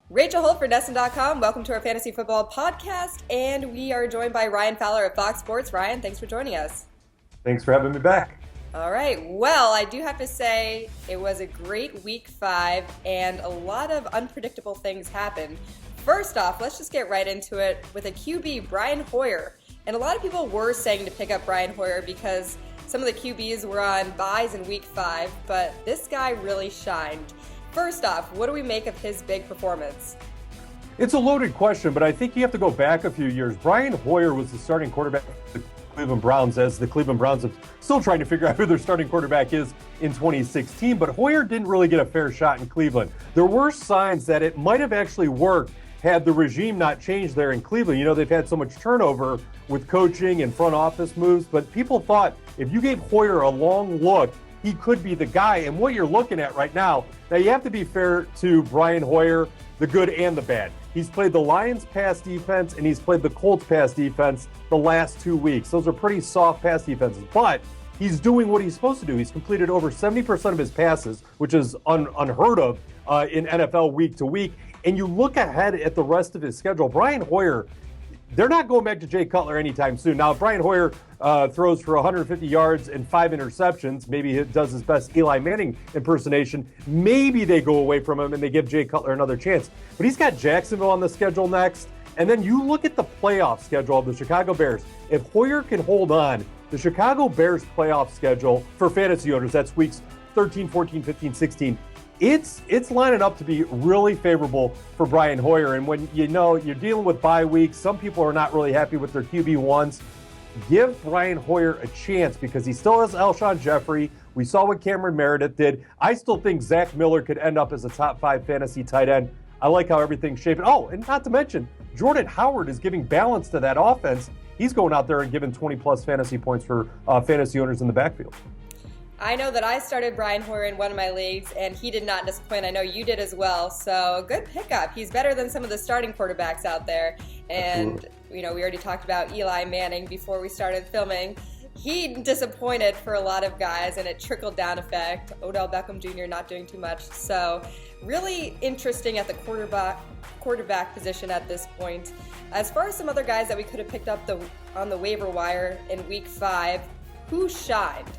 Rachel Holt for Nesson.com. Welcome to our Fantasy Football Podcast, and we are joined by Ryan Fowler of Fox Sports. Ryan, thanks for joining us. Thanks for having me back. All right. Well, I do have to say it was a great Week 5, and a lot of unpredictable things happened. First off, let's just get right into it with a QB, Brian Hoyer. And a lot of people were saying to pick up Brian Hoyer because some of the QBs were on buys in Week 5, but this guy really shined. First off, what do we make of his big performance? It's a loaded question, but I think you have to go back a few years. Brian Hoyer was the starting quarterback for the Cleveland Browns, as the Cleveland Browns are still trying to figure out who their starting quarterback is in 2016, but Hoyer didn't really get a fair shot in Cleveland. There were signs that it might have actually worked had the regime not changed there in Cleveland. You know, they've had so much turnover with coaching and front office moves, but people thought if you gave Hoyer a long look, he could be the guy. And what you're looking at right now you have to be fair to Brian Hoyer, the good and the bad. He's played the Lions pass defense and he's played the Colts pass defense the last 2 weeks. Those are pretty soft pass defenses, but he's doing what he's supposed to do. He's completed over 70% of his passes, which is unheard of in NFL week to week. And you look ahead at the rest of his schedule, Brian Hoyer, they're not going back to Jay Cutler anytime soon. Now, if Brian Hoyer throws for 150 yards and 5 interceptions, maybe he does his best Eli Manning impersonation, maybe they go away from him and they give Jay Cutler another chance. But he's got Jacksonville on the schedule next. And then you look at the playoff schedule of the Chicago Bears. If Hoyer can hold on, the Chicago Bears playoff schedule for fantasy owners, that's weeks 13, 14, 15, 16, it's lining up to be really favorable for Brian Hoyer. And when you know you're dealing with bye weeks, some people are not really happy with their QB1s. Give Brian Hoyer a chance because he still has Alshon Jeffrey. We saw what Cameron Meredith did. I still think Zach Miller could end up as a top 5 fantasy tight end. I like how everything's shaping. Oh, and not to mention, Jordan Howard is giving balance to that offense. He's going out there and giving 20-plus fantasy points for fantasy owners in the backfield. I know that I started Brian Hoyer in one of my leagues, and he did not disappoint. I know you did as well. So good pickup. He's better than some of the starting quarterbacks out there. And, Absolutely. You know, we already talked about Eli Manning before we started filming. He disappointed for a lot of guys, and it trickled down effect. Odell Beckham Jr. not doing too much. So really interesting at the quarterback position at this point. As far as some other guys that we could have picked up on the waiver wire in Week 5, who shined?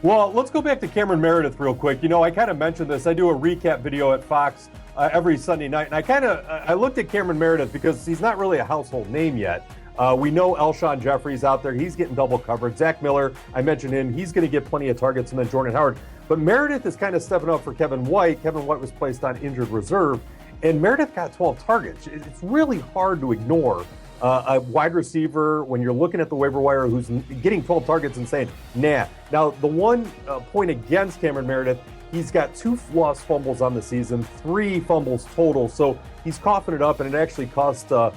Well, let's go back to Cameron Meredith real quick. You know, I kind of mentioned this. I do a recap video at Fox every Sunday night, and I looked at Cameron Meredith because he's not really a household name yet. We know Alshon Jeffrey's out there. He's getting double coverage. Zach Miller, I mentioned him. He's going to get plenty of targets, and then Jordan Howard. But Meredith is kind of stepping up for Kevin White. Kevin White was placed on injured reserve, and Meredith got 12 targets. It's really hard to ignore a wide receiver when you're looking at the waiver wire who's getting 12 targets and saying, nah. Now, the one point against Cameron Meredith, he's got 2 lost fumbles on the season, 3 fumbles total. So he's coughing it up, and it actually cost the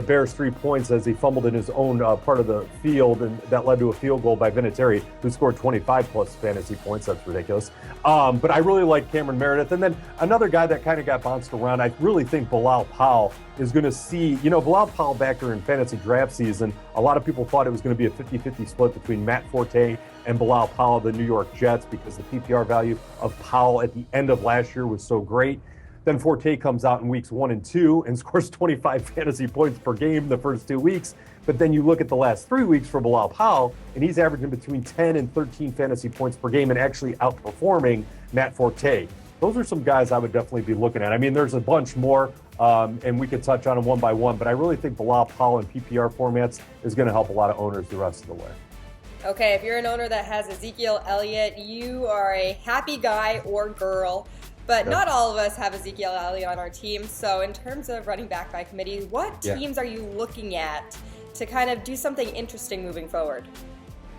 Bears 3 points as he fumbled in his own part of the field, and that led to a field goal by Vinatieri, who scored 25-plus fantasy points. That's ridiculous. But I really like Cameron Meredith. And then another guy that kind of got bounced around, I really think Bilal Powell is going to see, Bilal Powell back during fantasy draft season, a lot of people thought it was going to be a 50-50 split between Matt Forte and Bilal Powell, the New York Jets, because the PPR value of Powell at the end of last year was so great. Then Forte comes out in weeks 1 and 2 and scores 25 fantasy points per game the first 2 weeks. But then you look at the last 3 weeks for Bilal Powell, and he's averaging between 10 and 13 fantasy points per game and actually outperforming Matt Forte. Those are some guys I would definitely be looking at. I mean, there's a bunch more, and we could touch on them one by one, but I really think Bilal Powell in PPR formats is going to help a lot of owners the rest of the way. Okay, if you're an owner that has Ezekiel Elliott, you are a happy guy or girl. But not all of us have Ezekiel Elliott on our team. So in terms of running back by committee, what teams are you looking at to kind of do something interesting moving forward?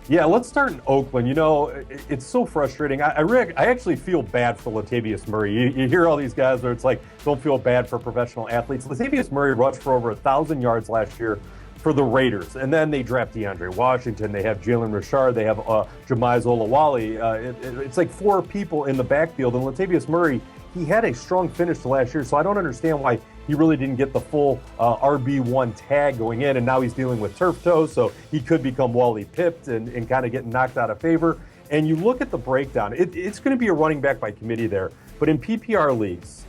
Yeah, let's start in Oakland. It's so frustrating. I actually feel bad for Latavius Murray. You hear all these guys where it's like, don't feel bad for professional athletes. Latavius Murray rushed for over 1,000 yards last year for the Raiders. And then they draft DeAndre Washington. They have Jalen Richard. They have Jamize Olawale. It's like 4 people in the backfield. And Latavius Murray, he had a strong finish to last year, so I don't understand why he really didn't get the full RB1 tag going in, and now he's dealing with turf toe, so he could become Wally pipped and kind of getting knocked out of favor. And you look at the breakdown, it's going to be a running back by committee there. But in PPR leagues,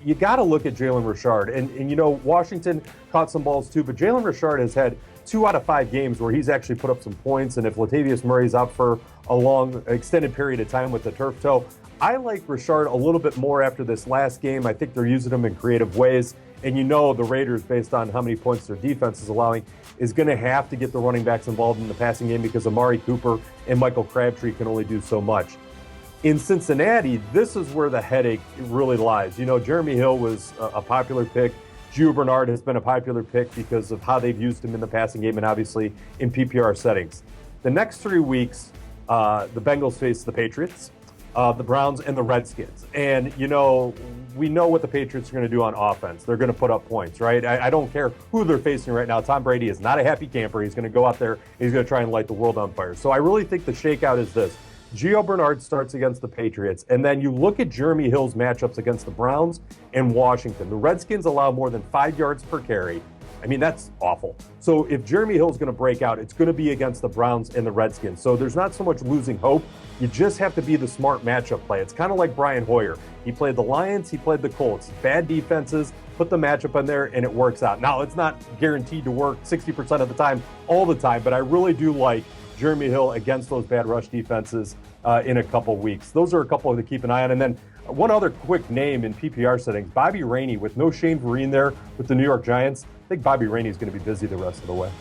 you got to look at Jalen Richard. And, you know, Washington caught some balls too, but Jalen Richard has had 2 out of 5 games where he's actually put up some points. And if Latavius Murray's out for a long, extended period of time with the turf toe, I like Richard a little bit more after this last game. I think they're using him in creative ways. And you know the Raiders, based on how many points their defense is allowing, is going to have to get the running backs involved in the passing game because Amari Cooper and Michael Crabtree can only do so much. In Cincinnati, this is where the headache really lies. You know, Jeremy Hill was a popular pick. Gio Bernard has been a popular pick because of how they've used him in the passing game and obviously in PPR settings. The next 3 weeks, the Bengals face the Patriots, the Browns, and the Redskins. And, you know, we know what the Patriots are going to do on offense. They're going to put up points, right? I don't care who they're facing right now. Tom Brady is not a happy camper. He's going to go out there and he's going to try and light the world on fire. So I really think the shakeout is this. Gio Bernard starts against the Patriots, and then you look at Jeremy Hill's matchups against the Browns and Washington. The Redskins allow more than 5 yards per carry. I mean, that's awful. So if Jeremy Hill's going to break out, it's going to be against the Browns and the Redskins. So there's not so much losing hope. You just have to be the smart matchup play. It's kind of like Brian Hoyer. He played the Lions, he played the Colts. Bad defenses, put the matchup in there, and it works out. Now, it's not guaranteed to work 60% of the time, all the time, but I really do like Jeremy Hill against those bad rush defenses in a couple weeks. Those are a couple to keep an eye on. And then one other quick name in PPR settings, Bobby Rainey, with no Shane Vereen there with the New York Giants. I think Bobby Rainey is going to be busy the rest of the way.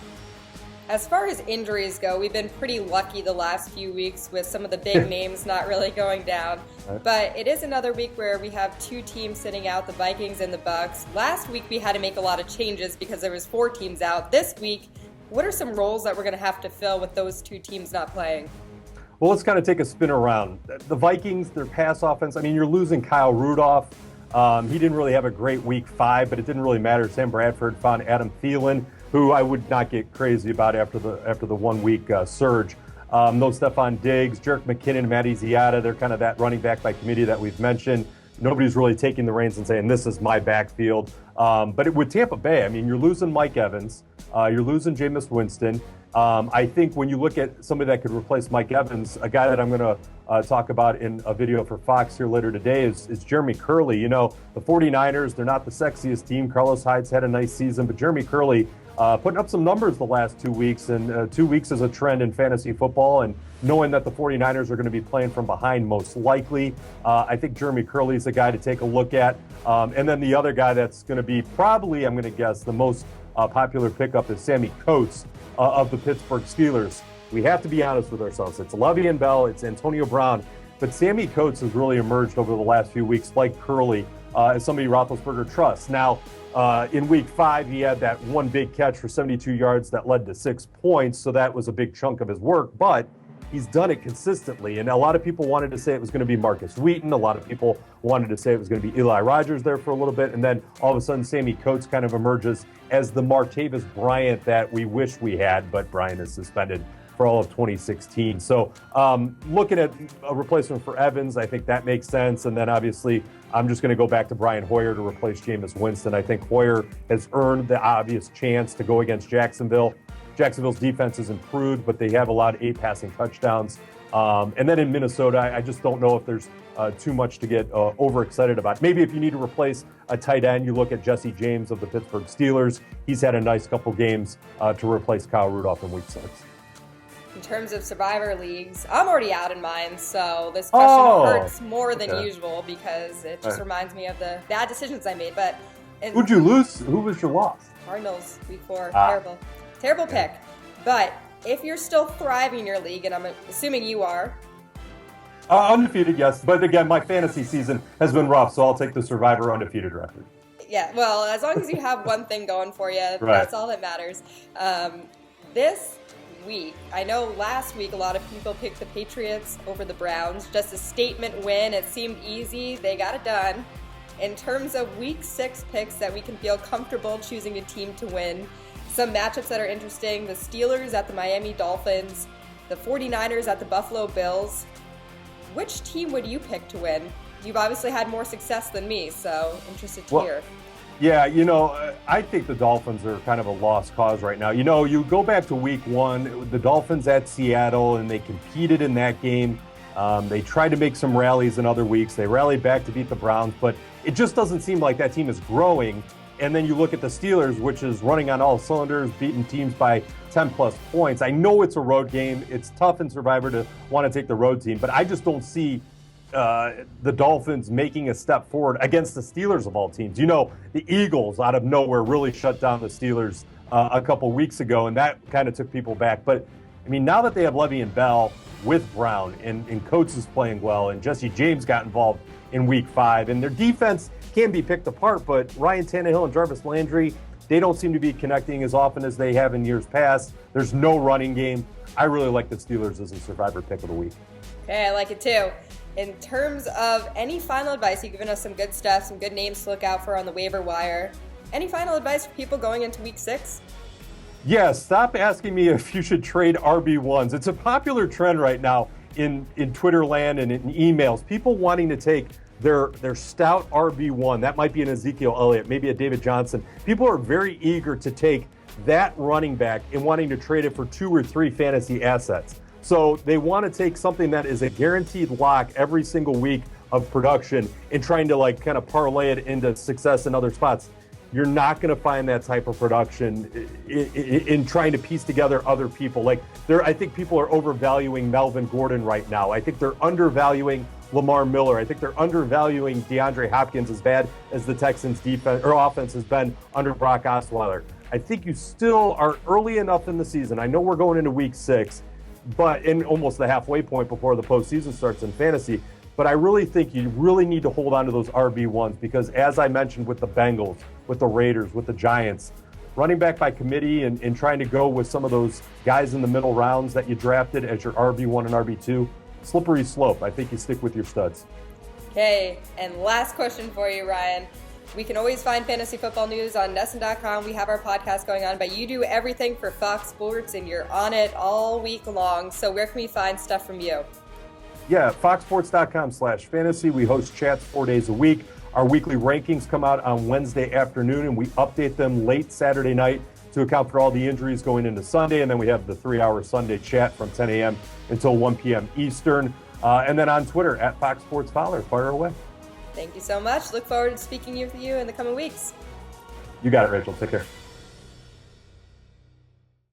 As far as injuries go, we've been pretty lucky the last few weeks with some of the big names not really going down. Right. But it is another week where we have 2 teams sitting out, the Vikings and the Bucks. Last week we had to make a lot of changes because there was 4 teams out. This week, what are some roles that we're going to have to fill with those 2 teams not playing? Well, let's kind of take a spin around. The Vikings, their pass offense, I mean, you're losing Kyle Rudolph. He didn't really have a great week 5, but it didn't really matter. Sam Bradford found Adam Thielen, who I would not get crazy about after the 1 week surge. No Stephon Diggs, Jerick McKinnon, Matty Ziada. They're kind of that running back by committee that we've mentioned. Nobody's really taking the reins and saying, this is my backfield. But with Tampa Bay, I mean, you're losing Mike Evans. You're losing Jameis Winston. I think when you look at somebody that could replace Mike Evans, a guy that I'm going to talk about in a video for Fox here later today is Jeremy Curley. You know, the 49ers, they're not the sexiest team. Carlos Hyde's had a nice season, but Jeremy Curley putting up some numbers the last 2 weeks, and 2 weeks is a trend in fantasy football. And knowing that the 49ers are going to be playing from behind most likely, I think Jeremy Curley is a guy to take a look at. And then the other guy that's going to be probably, I'm going to guess, the most popular pickup is Sammy Coates of the Pittsburgh Steelers. We have to be honest with ourselves. It's Le'Veon Bell, it's Antonio Brown, but Sammy Coates has really emerged over the last few weeks, like Curley, as somebody Roethlisberger trusts. Now, in week 5, he had that one big catch for 72 yards that led to 6 points, so that was a big chunk of his work, but he's done it consistently. And a lot of people wanted to say it was going to be Marcus Wheaton. A lot of people wanted to say it was going to be Eli Rogers there for a little bit. And then all of a sudden, Sammy Coates kind of emerges as the Martavis Bryant that we wish we had, but Bryant is suspended for all of 2016. So looking at a replacement for Evans, I think that makes sense. And then obviously, I'm just going to go back to Brian Hoyer to replace Jameis Winston. I think Hoyer has earned the obvious chance to go against Jacksonville. Jacksonville's defense has improved, but they have allowed 8 passing touchdowns. And then in Minnesota, I just don't know if there's too much to get overexcited about. Maybe if you need to replace a tight end, you look at Jesse James of the Pittsburgh Steelers. He's had a nice couple games to replace Kyle Rudolph in week 6. In terms of survivor leagues, I'm already out in mine, so this question hurts more than usual because it just reminds me of the bad decisions I made. But who'd you lose? Who was your loss? Cardinals, week 4. Terrible pick. But if you're still thriving in your league, and I'm assuming you are. Undefeated, yes. But again, my fantasy season has been rough, so I'll take the survivor undefeated record. Yeah, well, as long as you have one thing going for you, that's all that matters. This week, I know last week a lot of people picked the Patriots over the Browns. Just a statement win. It seemed easy. They got it done. In terms of week 6 picks that we can feel comfortable choosing a team to win, some matchups that are interesting: the Steelers at the Miami Dolphins, the 49ers at the Buffalo Bills. Which team would you pick to win? You've obviously had more success than me, so interested to hear. Yeah, you know, I think the Dolphins are kind of a lost cause right now. You know, you go back to week 1, the Dolphins at Seattle, and they competed in that game. They tried to make some rallies in other weeks. They rallied back to beat the Browns, but it just doesn't seem like that team is growing. And then you look at the Steelers, which is running on all cylinders, beating teams by 10-plus points. I know it's a road game. It's tough in Survivor to want to take the road team, but I just don't see the Dolphins making a step forward against the Steelers of all teams. You know, the Eagles out of nowhere really shut down the Steelers a couple weeks ago, and that kind of took people back. But, I mean, now that they have Levy and Bell with Brown and Coates is playing well and Jesse James got involved in week 5, and their defense can be picked apart, but Ryan Tannehill and Jarvis Landry, they don't seem to be connecting as often as they have in years past. There's no running game. I really like the Steelers as a Survivor pick of the week. Okay, I like it too. In terms of any final advice, you've given us some good stuff, some good names to look out for on the waiver wire. Any final advice for people going into week 6? Yeah, stop asking me if you should trade RB1s. It's a popular trend right now in Twitter land and in emails. People wanting to take their stout RB1. That might be an Ezekiel Elliott, maybe a David Johnson. People are very eager to take that running back and wanting to trade it for 2 or 3 fantasy assets. So they want to take something that is a guaranteed lock every single week of production and trying to like kind of parlay it into success in other spots. You're not going to find that type of production in trying to piece together other people. I think people are overvaluing Melvin Gordon right now. I think they're undervaluing Lamar Miller. I think they're undervaluing DeAndre Hopkins as bad as the Texans' defense or offense has been under Brock Osweiler. I think you still are early enough in the season. I know we're going into week 6, but in almost the halfway point before the postseason starts in fantasy. But I really think you really need to hold on to those RB1s because, as I mentioned with the Bengals, with the Raiders, with the Giants, running back by committee and trying to go with some of those guys in the middle rounds that you drafted as your RB1 and RB2, slippery slope. I think you stick with your studs. Okay, and last question for you, Ryan. We can always find fantasy football news on NESN.com. We have our podcast going on, but you do everything for Fox Sports, and you're on it all week long. So where can we find stuff from you? Yeah, foxsports.com/fantasy. We host chats 4 days a week. Our weekly rankings come out on Wednesday afternoon, and we update them late Saturday night to account for all the injuries going into Sunday. And then we have the 3-hour Sunday chat from 10 a.m. until 1 p.m. Eastern. And then on Twitter, at Fox Sports Fowler. Fire away. Thank you so much. Look forward to speaking with you in the coming weeks. You got it, Rachel. Take care.